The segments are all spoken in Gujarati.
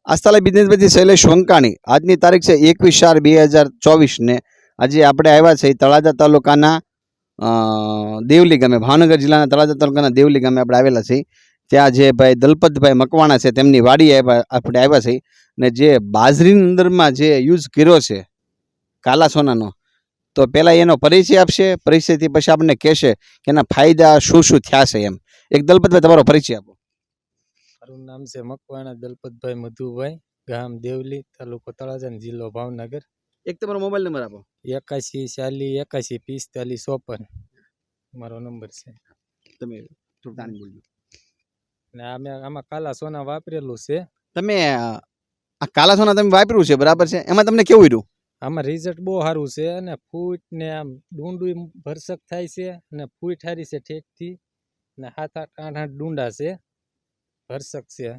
આસ્થાલય બિઝનેસમાંથી શૈલેષ વંકાણી. આજની તારીખ છે 21/4/2024 ને આજે આપણે આવ્યા છે તળાજા તાલુકાના દેવલી ગામે, ભાવનગર જિલ્લાના તળાજા તાલુકાના દેવલી ગામે આપણે આવેલા છીએ. ત્યાં જે ભાઈ દલપતભાઈ મકવાણા છે તેમની વાડી આપણે આવ્યા છીએ ને જે બાજરીની અંદરમાં જે યુઝ કર્યો છે કાલા સોનાનો, તો પહેલાં એનો પરિચય આપશે. પરિચયથી પછી આપણને કહેશે કે એના ફાયદા શું શું થયા છે એમ. એક દલપતભાઈ તમારો પરિચય આપો. મારું નામ છે મકવાણા દલપતભાઈ મધુભાઈ, ગામ દેવલી, તાલુકો તળાજા, જિલ્લો ભાવનગર. એક તમારો મોબાઈલ નંબર આપો. 81 40 81 45 54 મારો નંબર છે. તમે થોડું બોલજો. ને આમાં કાલા સોના વાપરેલું છે. તમે આ કાલા સોના તમે વાપર્યું છે, બરાબર છે? એમાં તમને કેવું રહ્યું? આમાં રિઝલ્ટ બહુ સારું છે અને ફૂટ ને આમ ડુંડું ભરસક થાય છે અને ફૂટ સારી છે ઠેકથી ને 7-8 ડુંડા છે, ભરસક છે.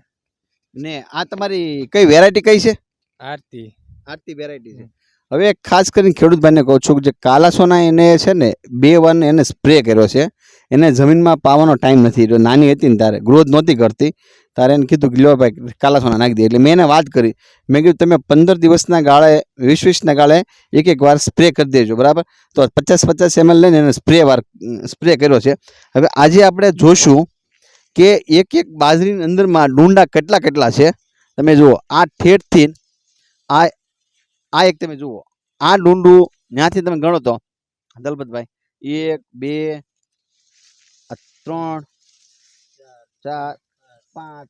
ને આ તમારી કઈ વેરાયટી કઈ છે? આરતી વેરાયટી છે. હવે ખાસ કરીને ખેડૂત ભાઈને કહું છું કે જે કાલા સોના એને છે ને 2 વાર એને સ્પ્રે કર્યો છે. એને જમીનમાં પાવાનો ટાઈમ નથી રહ્યો. નાની હતી ને ત્યારે ગ્રોથ નહોતી કરતી, તારે એને કીધું કે લ્યો ભાઈ કાલા સોના નાખી દે. એટલે મેં એને વાત કરી, મેં કીધું તમે 15 દિવસના ગાળે 20-20ના ગાળે એક વાર સ્પ્રે કરી દેજો, બરાબર? તો 50-50 ml લઈને એને સ્પ્રે કર્યો છે. હવે આજે આપણે જોશું કે એક બાજરીની અંદરમાં ડુંડા કેટલા છે. તમે જુઓ, આ ઠેઠથી આ એક તમે જુઓ, આ ડુંડું ત્યાંથી તમે ગણો તો દલપતભાઈ 1 2 3 4 5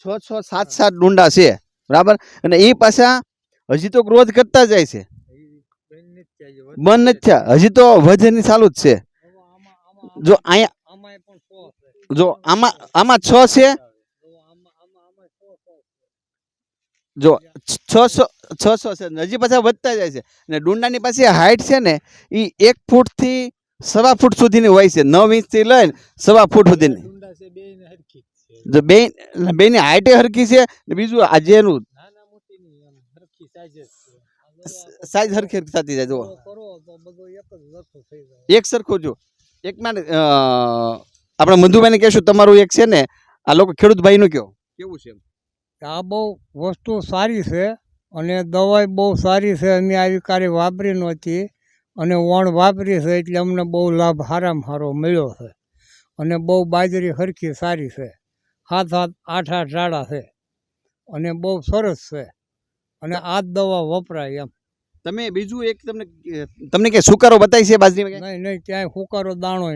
6 7 ડુંડા છે, બરાબર? અને એ પાછા હજી તો ગ્રોથ કરતા જાય છે, બંધ નથી થયા, હજી તો વધની ચાલુ જ છે. જો અહીંયા જો આમાં 6 છે, જો 600 છે, હજી પાછા વધતા જાય છે. અને ડુંડાની પાસે હાઈટ છે ને એ 1 ફૂટથી 1.25 ફૂટ સુધીની હોય છે. 9 ઇંચથી લઈને 1.25 ફૂટ સુધીની. જો બેની હાઈટ હરખી છે ને બીજું આજે એનું સાઈઝ હરખી થતી જાય. જો એક સરખું. જો એક માં આપણે મધુભાઈને કહેશું, તમારું એક છે ને આ લોકો ખેડૂત ભાઈનું કહો કેવું છે? આ બહુ વસ્તુ સારી છે અને દવાઈ બહુ સારી છે. અમે આવી કાંઈ વાપરી નહોતી અને વણ વાપરી છે એટલે અમને બહુ લાભ સારામાં સારો મળ્યો છે. અને બહુ બાજરી સરખી સારી છે, 7-7 8-8 રાડા છે અને બહુ સરસ છે. અને આ જ દવા વપરાય એમ. તમે બીજું એક તમને કે સુકારો બતાવી છે બાજરીમાં? નહીં, ક્યાંય સુકારો દાણો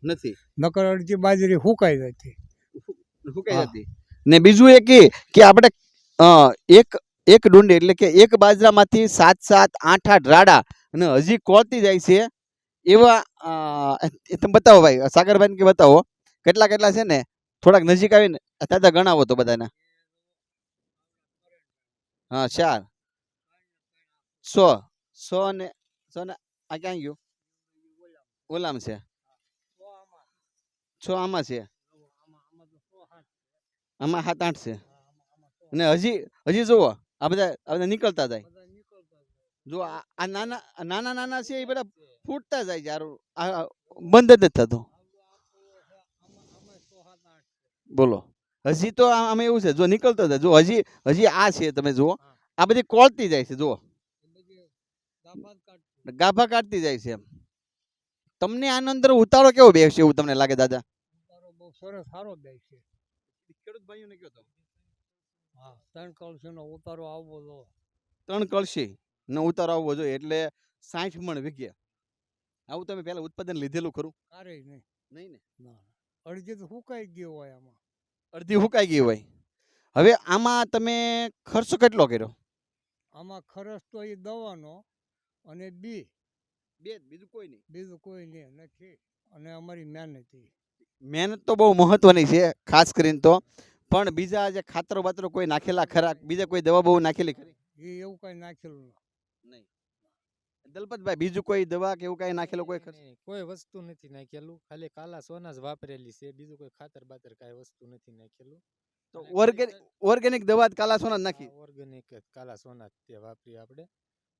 નથી. નકર અડધી બાજરી સુકાઈ જતી. ને બીજું એ કે આપણે એક ડુંડી એટલે કે એક બાજરામાંથી 7-7 8-8 રાડા અને હજી કોળતી જાય છે એવા તમે બતાવો ભાઈ, સાગરભાઈ કે બતાવો કેટલા છે ને. થોડાક નજીક આવીને દાદા ગણાવો તો બધાના. હા, 4 100 ને આ ક્યાં ગયું? ઓલામ છે 6 આમાં છે, આમાં 7-8 છે. અને હજી જુઓ આ બધા નીકળતા જાય. જો આ નાના છે એ બધા ફૂટતા જાય છે, બંધ જ નથી થતો. બોલો, હજી તો આમાં એવું છે, જો નીકળતા જાય. જો હજી આ છે, તમે જુઓ આ બધી કોળતી જાય છે. જુઓ ગાભા કાઢતી જાય છે. એમ તમને આનો અંદર ઉતારો કેવો બેસશે એવું તમને લાગે દાદા? બહુ સરસ સારો બેસશે. ખેડૂત ભાઈઓને કહો તો. હા, 3 કળશીનો ઉતારો આવવો જોઈએ. 3 કળશી નો ઉતારો આવવો જોઈએ એટલે 60 મણ વીઘે. આવું તમે પહેલા ઉત્પાદન લીધેલું ખરું? ક્યારેય નહીં. નહીં ને? અડધી તો સુકાઈ ગયું હોય, આમાં અડધી સુકાઈ ગઈ હોય. હવે આમાં તમે ખર્ચો કેટલો કર્યો? આમાં ખર્ચ તો એ દવાનો અને બીજું કોઈ નહીં નથી. અને અમારી મહેનત તો બહુ મહત્વની છે ખાસ કરીને તો. પણ બીજા જે ખાતરો બાતરો કોઈ નાખેલા ખરા? બીજા કોઈ દવા બહુ નાખેલી ખરી? એવું કઈ નાખેલું નહીં. દલપતભાઈ બીજું કોઈ દવા કે એવું કઈ નાખેલું? કોઈ વસ્તુ નથી નાખેલું, ખાલી કાલા સોના જ વાપરેલી છે. બીજું કોઈ ખાતર બાતર કઈ વસ્તુ નથી નાખેલું. તો ઓર્ગેનિક દવા કાલા સોના નાખી? ઓર્ગેનિક કાલા સોના તે વાપરી આપણે.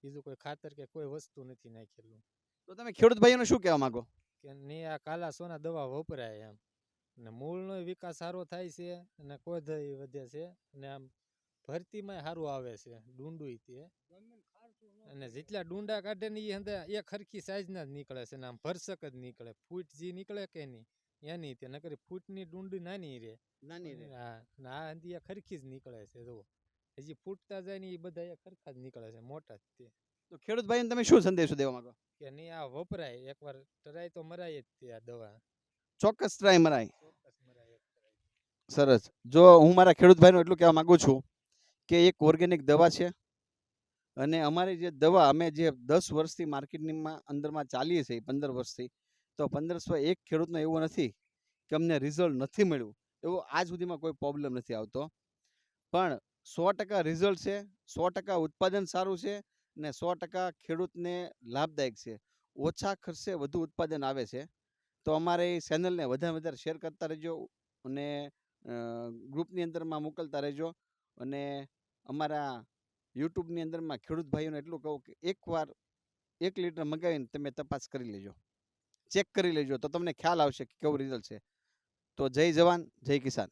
બીજું કોઈ ખાતર કે કોઈ વસ્તુ નથી નાખેલું. તો તમે ખેડૂત ભાઈઓને શું કહેવા માંગો? કે નહીં, આ કાલા સોના દવા વપરાય એમ. અને મૂળનો વિકાસ સારો થાય છે અને કોધ વધે છે અને આમ ભરતીમાં સારું આવે છે ડુંડું તે. અને જેટલા ડુંડા કાઢે ને એ અંદર એક હરખી સાઈઝના જ નીકળે છે ને આમ ભરસક જ નીકળે. ફૂટ જે નીકળે કે નહીં એની તે નકરી ફૂટની ડુંડી નાની રહે. હા ને આ હંધી એક હરખી જ નીકળે છે જો. હજી ફૂટતા જાય ને એ બધા એક હરખા જ નીકળે છે મોટા જ તે. તો ખેડૂત ભાઈને તમે શું સંદેશો દેવા માંગો? કે નહીં આ વપરાય એકવાર ટ્રાય તો મરાય જ તે આ દવા. ચોક્કસ ટ્રાય મરાય. ચોક્કસ મરાય એક try. સરસ. જો હું મારા ખેડૂત ભાઈનું એટલું કહેવા માંગુ છું કે એક ઓર્ગેનિક દવા છે અને અમારી જે દવા અમે જે 10 વર્ષથી માર્કેટમાં અંદરમાં ચાલીએ છીએ 15 વર્ષથી, તો 1500 એક ખેડૂતનો એવો નથી કે અમને રિઝલ્ટ નથી મળ્યું, એવો આજ સુધીમાં કોઈ પ્રોબ્લેમ નથી આવતો. પણ 100% રિઝલ્ટ છે, 100% ઉત્પાદન સારું છે ને 100% ખેડૂતને લાભદાયક છે. ઓછા ખર્ચે વધુ ઉત્પાદન આવે છે. તો અમારે એ ચેનલને વધારે શેર કરતા રહેજો અને ગ્રુપની અંદરમાં મોકલતા રહેજો. અને અમારા યુટ્યુબની અંદરમાં ખેડૂત ભાઈઓને એટલું કહું કે એકવાર 1 લીટર મંગાવીને તમે તપાસ કરી લેજો, ચેક કરી લેજો, તો તમને ખ્યાલ આવશે કે કેવું રિઝલ્ટ છે. તો જય જવાન જય કિસાન.